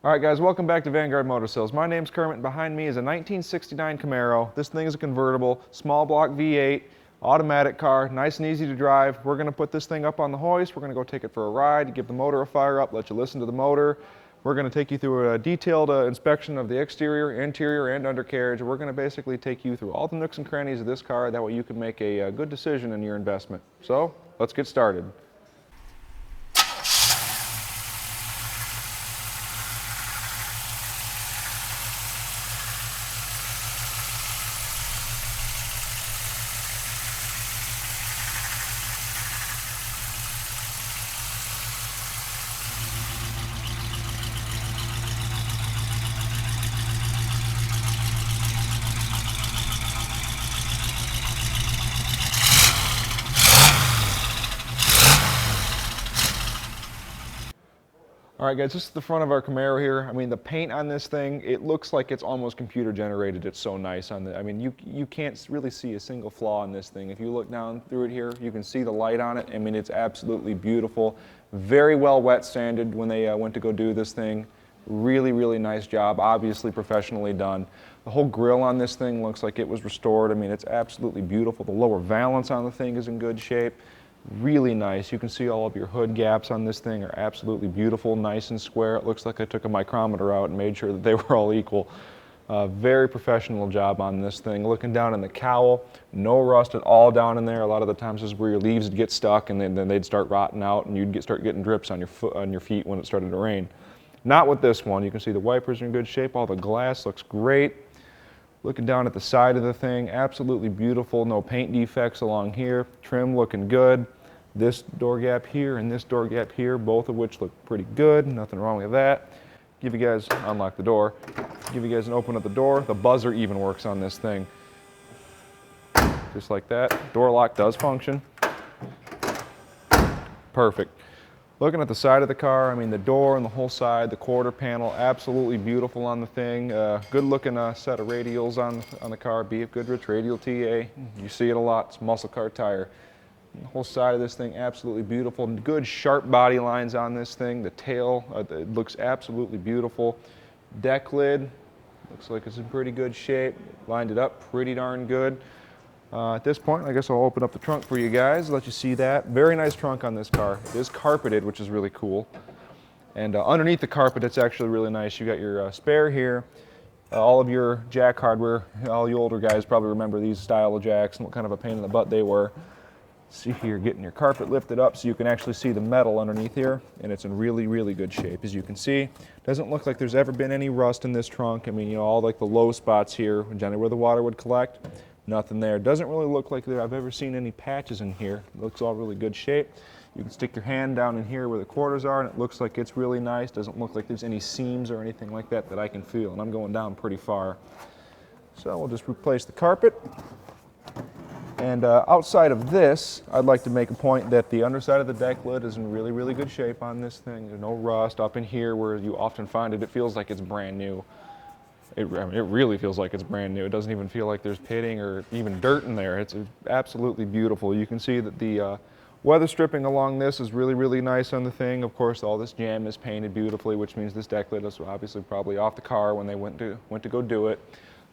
All right, guys, welcome back to Vanguard Motor Sales. My name's Kermit, and behind me is a 1969 Camaro. This thing is a convertible, small block V8, automatic car, nice and easy to drive. We're going to put this thing up on the hoist. We're going to go take it for a ride, give the motor a fire up, let you listen to the motor. We're going to take you through a detailed inspection of the exterior, interior, and undercarriage. We're going to basically take you through all the nooks and crannies of this car. That way you can make a good decision in your investment. So, let's get started. All right, guys, this is the front of our Camaro here. I mean, the paint on this thing, it looks like it's almost computer generated. It's so nice on the, I mean, you can't really see a single flaw in this thing. If you look down through it here, you can see the light on it. I mean, it's absolutely beautiful. Very well wet sanded when they went to go do this thing. Really, really nice job, obviously professionally done. The whole grille on this thing looks like it was restored. I mean, it's absolutely beautiful. The lower valance on the thing is in good shape. Really nice. You can see all of your hood gaps on this thing are absolutely beautiful, nice and square. It looks like I took a micrometer out and made sure that they were all equal. Very professional job on this thing. Looking down in the cowl, no rust at all down in there. A lot of the times this is where your leaves would get stuck and then they'd start rotting out and you'd start getting drips on your feet when it started to rain. Not with this one. You can see the wipers are in good shape. All the glass looks great. Looking down at the side of the thing, absolutely beautiful. No paint defects along here. Trim looking good. This door gap here and this door gap here, both of which look pretty good. Nothing wrong with that. Give you guys, unlock the door. Give you guys an open of the door. The buzzer even works on this thing. Just like that. Door lock does function. Perfect. Looking at the side of the car, I mean, the door and the whole side, the quarter panel, absolutely beautiful on the thing. Good looking set of radials on the car, BF Goodrich radial TA. You see it a lot, it's muscle car tire. The whole side of this thing, absolutely beautiful. Good sharp body lines on this thing. The tail, it looks absolutely beautiful. Deck lid, looks like it's in pretty good shape. Lined it up pretty darn good. At this point, I guess I'll open up the trunk for you guys, let you see that. Very nice trunk on this car. It is carpeted, which is really cool. And underneath the carpet, it's actually really nice. You got your spare here, all of your jack hardware. All you older guys probably remember these style of jacks and what kind of a pain in the butt they were. See here, getting your carpet lifted up so you can actually see the metal underneath here, and it's in really, really good shape. As you can see, doesn't look like there's ever been any rust in this trunk. I mean, you know, all like the low spots here, generally where the water would collect. Nothing there. Doesn't really look like I've ever seen any patches in here. It looks all really good shape. You can stick your hand down in here where the quarters are and it looks like it's really nice. Doesn't look like there's any seams or anything like that that I can feel, and I'm going down pretty far. So we'll just replace the carpet. And outside of this, I'd like to make a point that the underside of the deck lid is in really, really good shape on this thing. There's no rust. Up in here where you often find it, it feels like it's brand new. I mean, it really feels like it's brand new. It doesn't even feel like there's pitting or even dirt in there. It's absolutely beautiful. You can see that the weather stripping along this is really, really nice on the thing. Of course, all this jam is painted beautifully, which means this deck lid is obviously probably off the car when they went to go do it.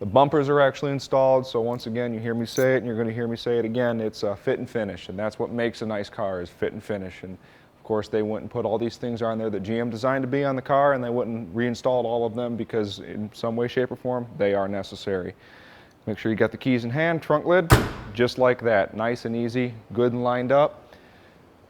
The bumpers are actually installed, so once again, you hear me say it, and you're going to hear me say it again. It's fit and finish, and that's what makes a nice car, is fit and finish. And of course, they went and put all these things on there that GM designed to be on the car, and they went and reinstalled all of them because in some way, shape, or form, they are necessary. Make sure you got the keys in hand, trunk lid, just like that. Nice and easy, good and lined up.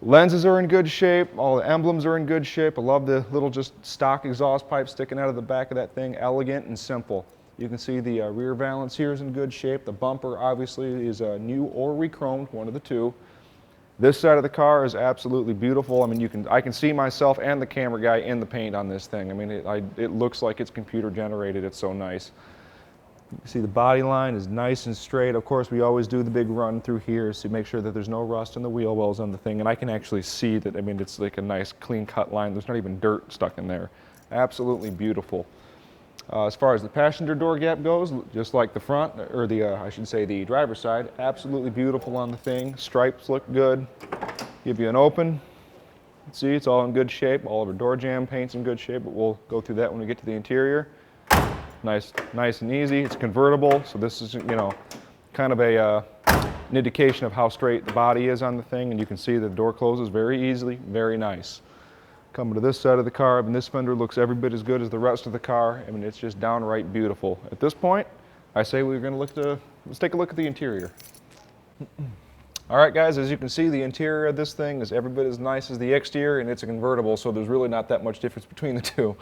Lenses are in good shape, all the emblems are in good shape. I love the little just stock exhaust pipe sticking out of the back of that thing, elegant and simple. You can see the rear valance here is in good shape. The bumper obviously is new or re-chromed, one of the two. This side of the car is absolutely beautiful. I mean, I can see myself and the camera guy in the paint on this thing. I mean, it looks like it's computer generated. It's so nice. You can see the body line is nice and straight. Of course, we always do the big run through here to make sure that there's no rust in the wheel wells on the thing. And I can actually see that, I mean, it's like a nice clean cut line. There's not even dirt stuck in there. Absolutely beautiful. As far as the passenger door gap goes, just like the front, or I should say the driver's side, absolutely beautiful on the thing. Stripes look good. Give you an open. See, it's all in good shape. All of our door jamb paint's in good shape, but we'll go through that when we get to the interior. Nice and easy. It's convertible, so this is, you know, kind of an indication of how straight the body is on the thing, and you can see the door closes very easily, very nice. Coming to this side of the car, and this fender looks every bit as good as the rest of the car. I mean, it's just downright beautiful. At this point, I say we're going to let's take a look at the interior. All right, guys, as you can see, the interior of this thing is every bit as nice as the exterior, and it's a convertible, so there's really not that much difference between the two.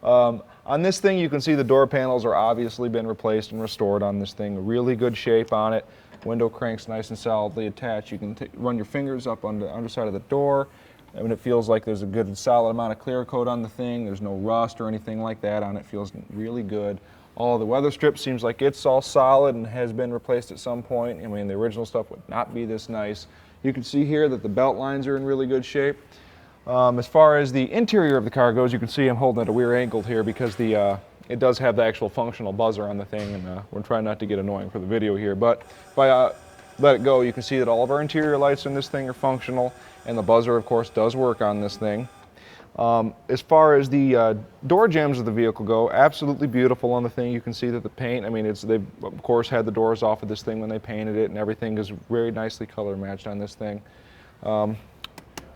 On this thing, you can see the door panels are obviously been replaced and restored on this thing. Really good shape on it. Window cranks nice and solidly attached. You can run your fingers up on the underside of the door. I mean, it feels like there's a good solid amount of clear coat on the thing. There's no rust or anything like that on it. Feels really good. All the weather strip seems like it's all solid and has been replaced at some point. I mean, the original stuff would not be this nice. You can see here that the belt lines are in really good shape. As far as the interior of the car goes, you can see I'm holding it at a weird angle here because it does have the actual functional buzzer on the thing, and we're trying not to get annoying for the video here. But if I let it go, you can see that all of our interior lights in this thing are functional, and the buzzer, of course, does work on this thing. As far as the door jambs of the vehicle go, absolutely beautiful on the thing. You can see that the paint, I mean, they've of course had the doors off of this thing when they painted it, and everything is very nicely color matched on this thing.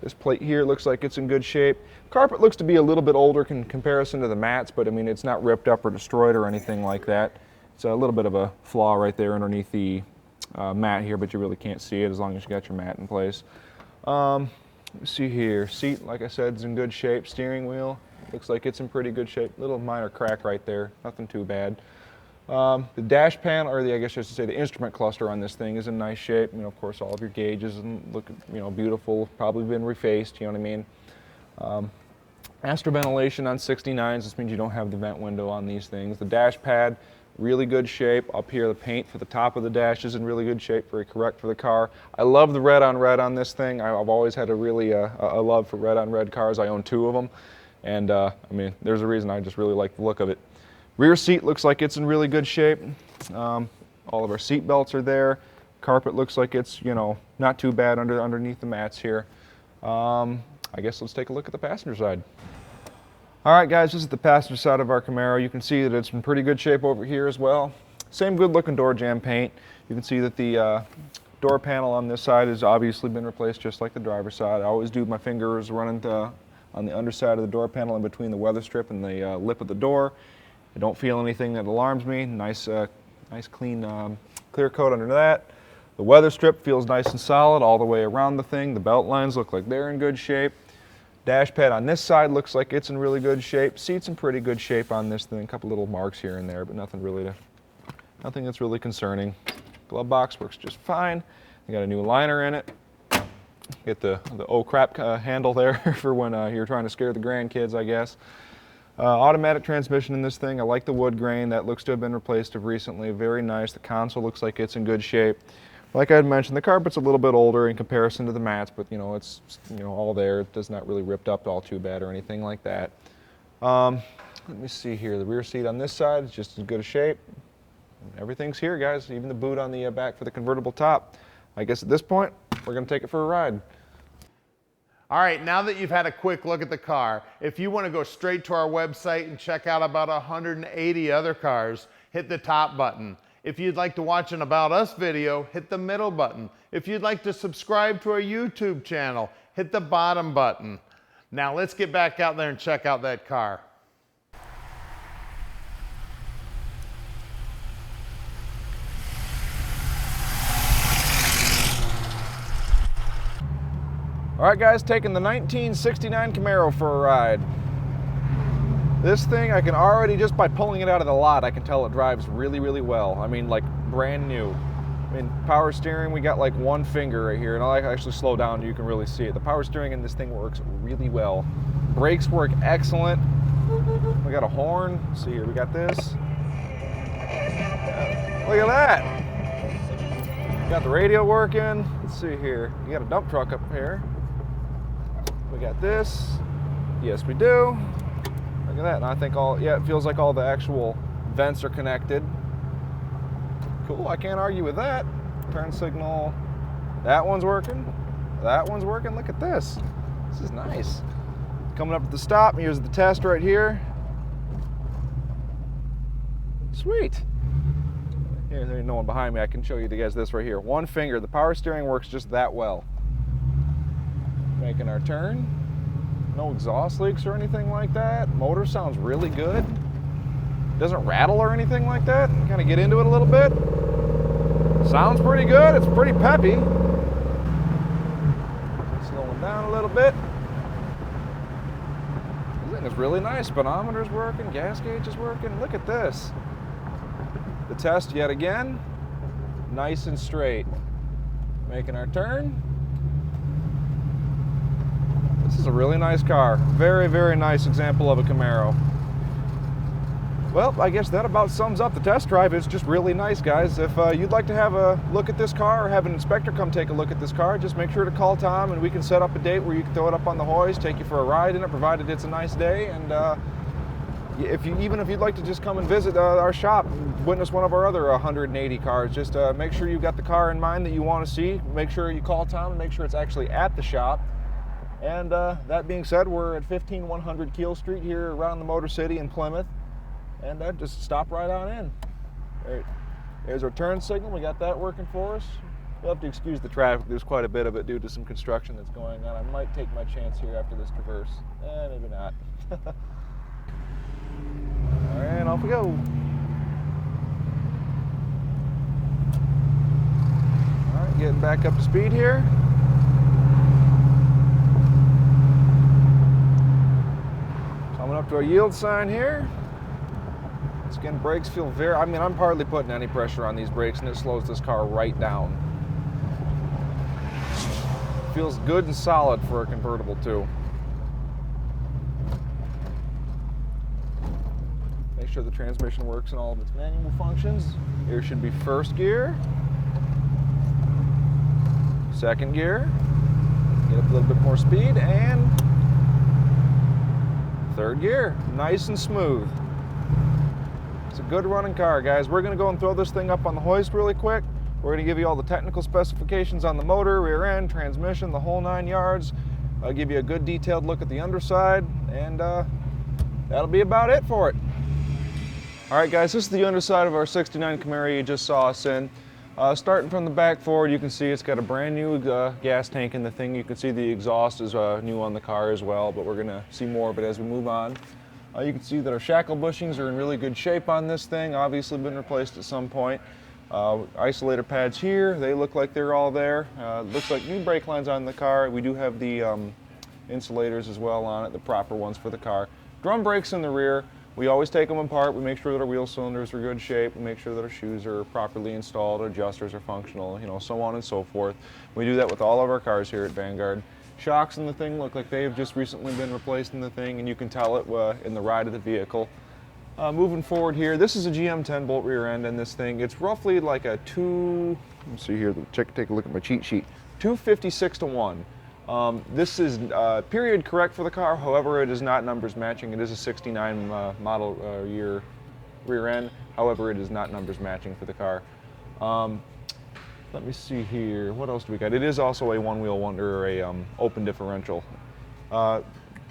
This plate here looks like it's in good shape. Carpet looks to be a little bit older in comparison to the mats, but I mean, it's not ripped up or destroyed or anything like that. It's a little bit of a flaw right there underneath the mat here, but you really can't see it as long as you got your mat in place. Let's see here. Seat, like I said, is in good shape. Steering wheel looks like it's in pretty good shape. Little minor crack right there, nothing too bad. The dash panel, or I guess I should say the instrument cluster on this thing is in nice shape. You know, of course, all of your gauges and look, you know, beautiful. Probably been refaced. You know what I mean? Astro ventilation on 69s. This means you don't have the vent window on these things. The dash pad, really good shape. Up here, the paint for the top of the dash is in really good shape. Very correct for the car. I love the red on red on this thing. I've always had a really a love for red on red cars. I own 2 of them, and I mean, there's a reason I just really like the look of it. Rear seat looks like it's in really good shape. All of our seat belts are there. Carpet looks like it's, you know, not too bad underneath the mats here. I guess let's take a look at the passenger side. All right, guys, this is the passenger side of our Camaro. You can see that it's in pretty good shape over here as well. Same good looking door jamb paint. You can see that the door panel on this side has obviously been replaced just like the driver's side. I always do my fingers running on the underside of the door panel in between the weather strip and the lip of the door. I don't feel anything that alarms me. Nice clean clear coat under that. The weather strip feels nice and solid all the way around the thing. The belt lines look like they're in good shape. Dash pad on this side looks like it's in really good shape. Seat's in pretty good shape on this thing. A couple little marks here and there, but nothing that's really concerning. Glove box works just fine. You got a new liner in it. Get the oh crap handle there for when you're trying to scare the grandkids, I guess. Automatic transmission in this thing. I like the wood grain. That looks to have been replaced recently. Very nice. The console looks like it's in good shape. Like I had mentioned, the carpet's a little bit older in comparison to the mats, but you know, it's, you know, all there. It does not really ripped up all too bad or anything like that. Let me see here. The rear seat on this side is just as good a shape. Everything's here, guys. Even the boot on the back for the convertible top. I guess at this point, we're going to take it for a ride. All right, now that you've had a quick look at the car, if you want to go straight to our website and check out about 180 other cars, hit the top button. If you'd like to watch an About Us video, hit the middle button. If you'd like to subscribe to our YouTube channel, hit the bottom button. Now let's get back out there and check out that car. All right, guys, taking the 1969 Camaro for a ride. This thing, I can already, just by pulling it out of the lot, I can tell it drives really, really well. I mean, like brand new. I mean, power steering, we got like one finger right here, and I'll actually slow down so you can really see it. The power steering in this thing works really well. Brakes work excellent. We got a horn. Let's see here, we got this. Look at that. Got the radio working. Let's see here. You got a dump truck up here. We got this. Yes, we do. Look at that. And I think it feels like all the actual vents are connected. Cool, I can't argue with that. Turn signal. That one's working. That one's working. Look at this. This is nice. Coming up to the stop, here's the test right here. Sweet. Here, there's no one behind me. I can show you guys this right here. One finger. The power steering works just that well. Making our turn. No exhaust leaks or anything like that. Motor sounds really good. Doesn't rattle or anything like that. Kind of get into it a little bit. Sounds pretty good. It's pretty peppy. Slowing down a little bit. This thing is really nice. Speedometer's working. Gas gauge is working. Look at this. The test yet again. Nice and straight. Making our turn. This is a really nice car. Very, very nice example of a Camaro. Well, I guess that about sums up the test drive. It's just really nice, guys. If you'd like to have a look at this car or have an inspector come take a look at this car, just make sure to call Tom and we can set up a date where you can throw it up on the hoist, take you for a ride in it, provided it's a nice day. And even if you'd like to just come and visit our shop, witness one of our other 180 cars, just make sure you've got the car in mind that you want to see. Make sure you call Tom and make sure it's actually at the shop. And that being said, we're at 15100 Keel Street here around the Motor City in Plymouth. And just stop right on in. There's our turn signal. We got that working for us. You'll have to excuse the traffic. There's quite a bit of it due to some construction that's going on. I might take my chance here after this traverse. Maybe not. All right, off we go. All right, getting back up to speed here. Coming up to our yield sign here. Again, brakes feel I'm hardly putting any pressure on these brakes and it slows this car right down. Feels good and solid for a convertible too. Make sure the transmission works in all of its manual functions. Here should be first gear, second gear, get up a little bit more speed, and third gear. Nice and smooth. It's a good running car, guys. We're going to go and throw this thing up on the hoist really quick. We're going to give you all the technical specifications on the motor, rear end, transmission, the whole 9 yards. I'll give you a good detailed look at the underside, and that'll be about it for it. All right, guys, this is the underside of our 69 Camaro you just saw us in. Starting from the back forward, you can see it's got a brand new gas tank in the thing. You can see the exhaust is new on the car as well, but we're going to see more of it as we move on. You can see that our shackle bushings are in really good shape on this thing, obviously been replaced at some point. Isolator pads here, they look like they're all there. Looks like new brake lines on the car. We do have the insulators as well on it, the proper ones for the car. Drum brakes in the rear. We always take them apart. We make sure that our wheel cylinders are in good shape. We make sure that our shoes are properly installed, our adjusters are functional, so on and so forth. We do that with all of our cars here at Vanguard. Shocks in the thing look like they've just recently been replaced in the thing, and you can tell it in the ride of the vehicle. Moving forward here, this is a GM 10-bolt rear end in this thing. It's roughly like a let's see here, take a look at my cheat sheet, 256-1. This is period correct for the car, however it is not numbers matching. It is a 69 model year rear end, however it is not numbers matching for the car. Let me see here, what else do we got? It is also a one-wheel wonder, or a open differential.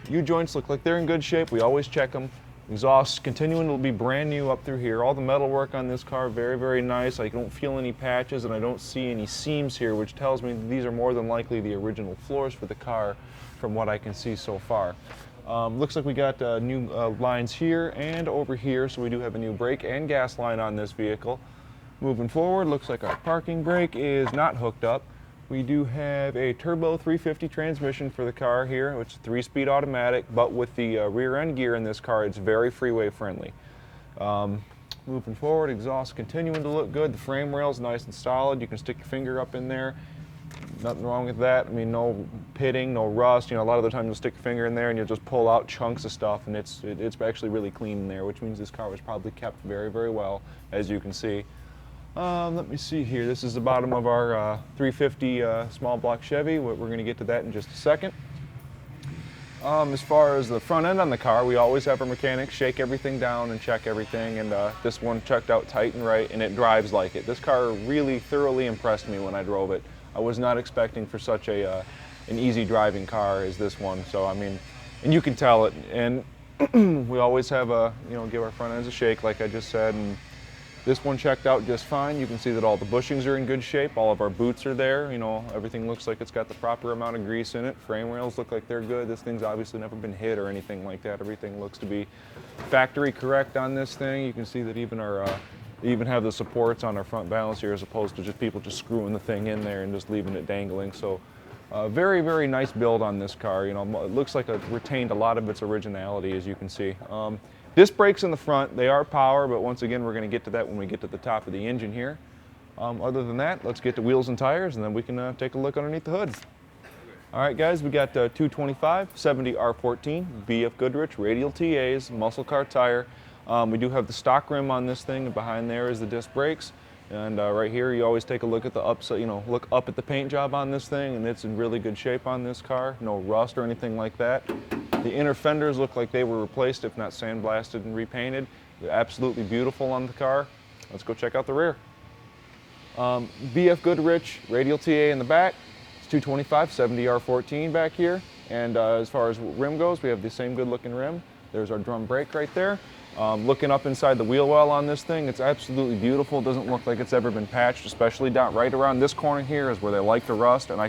U-joints look like they're in good shape. We always check them. Exhaust continuing to be brand new up through here. All the metal work on this car, very, very nice. I don't feel any patches and I don't see any seams here, which tells me these are more than likely the original floors for the car from what I can see so far. Looks like we got new lines here and over here, so we do have a new brake and gas line on this vehicle. Moving forward, looks like our parking brake is not hooked up. We do have a turbo 350 transmission for the car here, which is 3-speed automatic, but with the rear end gear in this car, it's very freeway friendly. Moving forward, exhaust continuing to look good. The frame rail's nice and solid. You can stick your finger up in there. Nothing wrong with that. I mean, no pitting, no rust. A lot of the time you'll stick your finger in there and you'll just pull out chunks of stuff, and it's actually really clean in there, which means this car was probably kept very, very well, as you can see. Let me see here. This is the bottom of our 350 small block Chevy. We're going to get to that in just a second. As far as the front end on the car, we always have our mechanics shake everything down and check everything, and this one checked out tight and right, and it drives like it. This car really thoroughly impressed me when I drove it. I was not expecting for such a an easy driving car as this one. So I mean, and you can tell it. And we always have give our front ends a shake, like I just said. And this one checked out just fine. You can see that all the bushings are in good shape. All of our boots are there. You know, everything looks like it's got the proper amount of grease in it. Frame rails look like they're good. This thing's obviously never been hit or anything like that. Everything looks to be factory correct on this thing. You can see that even our they even have the supports on our front balance here, as opposed to just people just screwing the thing in there and just leaving it dangling. So very, very nice build on this car. You know, it looks like it retained a lot of its originality, as you can see. Disc brakes in the front, they are power, but once again, we're going to get to that when we get to the top of the engine here. Other than that, let's get to wheels and tires, and then we can take a look underneath the hood. All right, guys, we got 225, 70 R14, BF Goodrich, radial TAs, muscle car tire. We do have the stock rim on this thing, and behind there is the disc brakes. And right here, you always take a look at the look up at the paint job on this thing, and it's in really good shape on this car. No rust or anything like that. The inner fenders look like they were replaced, if not sandblasted and repainted. They're absolutely beautiful on the car. Let's go check out the rear. BF Goodrich, radial TA in the back. It's 225, 70 R14 back here. And as far as rim goes, we have the same good looking rim. There's our drum brake right there. Looking up inside the wheel well on this thing, it's absolutely beautiful. It doesn't look like it's ever been patched, especially down right around this corner here is where they like to rust, and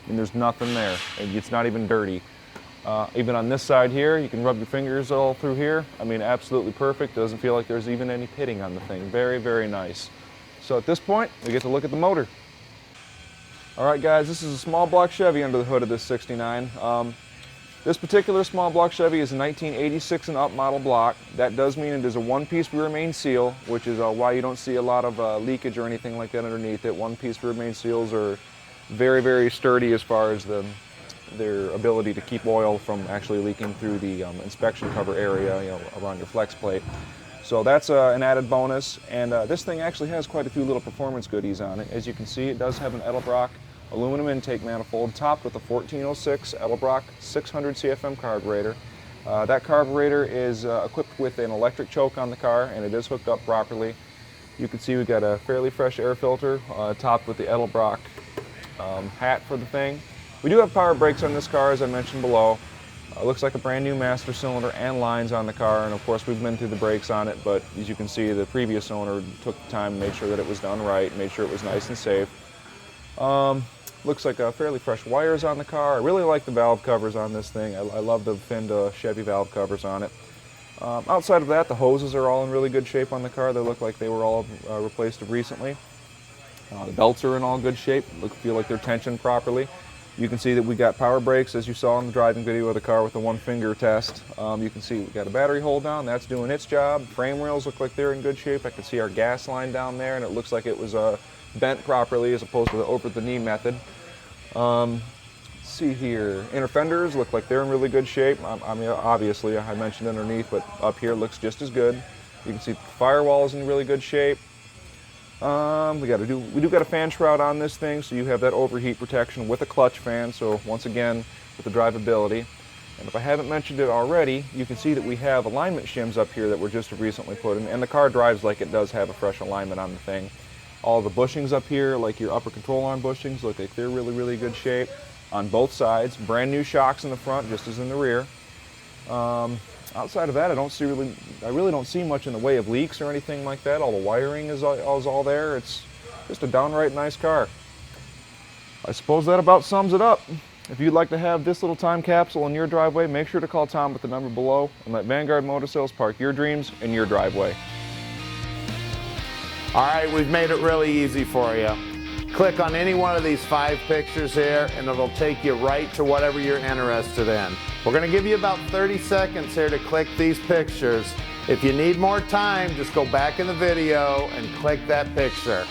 there's nothing there. It's not even dirty. Even on this side here, you can rub your fingers all through here. I mean, absolutely perfect. Doesn't feel like there's even any pitting on the thing. Very, very nice. So at this point, we get to look at the motor. All right, guys, this is a small block Chevy under the hood of this 69. This particular small block Chevy is a 1986 and up model block. That does mean it is a one-piece rear main seal, which is why you don't see a lot of leakage or anything like that underneath it. One-piece rear main seals are very, very sturdy as far as their ability to keep oil from actually leaking through the inspection cover area, around your flex plate. So that's an added bonus. And this thing actually has quite a few little performance goodies on it. As you can see, it does have an Edelbrock aluminum intake manifold topped with a 1406 Edelbrock 600 CFM carburetor. That carburetor is equipped with an electric choke on the car, and it is hooked up properly. You can see we've got a fairly fresh air filter topped with the Edelbrock hat for the thing. We do have power brakes on this car, as I mentioned below. Looks like a brand new master cylinder and lines on the car, and of course we've been through the brakes on it, but as you can see, the previous owner took the time and made sure that it was done right, made sure it was nice and safe. Looks like fairly fresh wires on the car. I really like the valve covers on this thing. I love the finned Chevy valve covers on it. Outside of that, the hoses are all in really good shape on the car. They look like they were all replaced recently. The belts are in all good shape. Feel like they're tensioned properly. You can see that we got power brakes, as you saw in the driving video of the car with the one finger test. You can see we got a battery hold down. That's doing its job. Frame rails look like they're in good shape. I can see our gas line down there, and it looks like it was bent properly as opposed to the over-the-knee method. Let's see here. Inner fenders look like they're in really good shape. I mean, obviously, I mentioned underneath, but up here looks just as good. You can see the firewall is in really good shape. We do got a fan shroud on this thing, so you have that overheat protection with a clutch fan. So once again, with the drivability. And if I haven't mentioned it already, you can see that we have alignment shims up here that were just recently put in, and the car drives like it does have a fresh alignment on the thing. All the bushings up here, like your upper control arm bushings, look like they're really, really good shape on both sides. Brand new shocks in the front, just as in the rear. Outside of that, I really don't see much in the way of leaks or anything like that. All the wiring is all there. It's just a downright nice car. I suppose that about sums it up. If you'd like to have this little time capsule in your driveway, make sure to call Tom with the number below and let Vanguard Motor Sales park your dreams in your driveway. All right, we've made it really easy for you. Click on any one of these 5 pictures here, and it'll take you right to whatever you're interested in. We're gonna give you about 30 seconds here to click these pictures. If you need more time, just go back in the video and click that picture.